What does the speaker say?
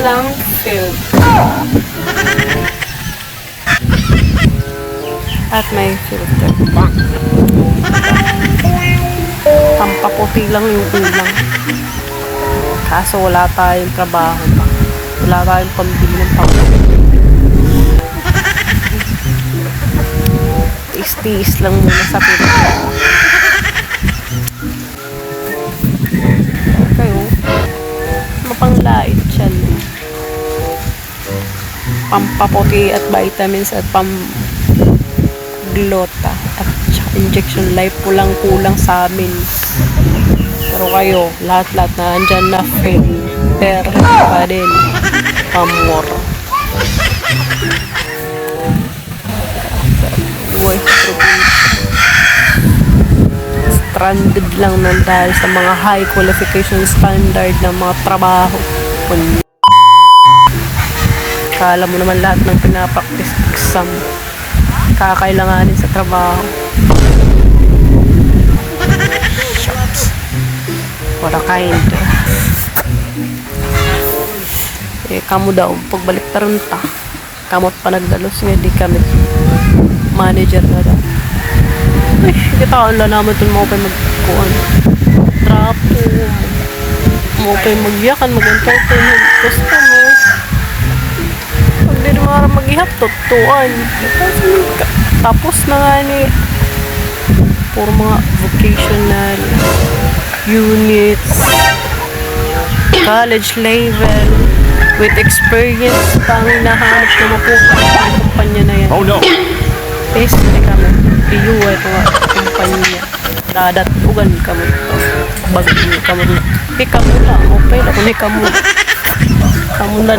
walang field. At may filter. Pampaputi lang yung ulang. Kaso wala tayong trabaho pa. Wala tayong pambili ng pampaputi. Tiis-tiis lang muna sa filter. Kayo, mapanglait siya. Pampaputi at vitamins at glota at injection life po lang kulang sa amin, pero kayo lahat na andyan na filter pa din pamor. Stranded lang ng dahil sa mga high qualification standard ng mga trabaho. Kala mo naman lahat ng pinapractice exam kakailanganin sa trabaho. What a kind. Kamu daw pagbalik taron ta kamot pa nagdalos nga di kami manager na daw. Ay, kita ala naman ito mo pa magkuhan trapo mo pa magyakan mag-entertain gusto mo pag di naman mag-ihap tutuan tapos na nga ni puro mga vocational units college level with experience pang hinahanap na mapupunta ang kumpanya na yan. Oh no! Yes, hindi kami iyuway ito nga kumpanya dadat ugan kami bagyo kami ikaw mo lang okay na kung ikaw mo na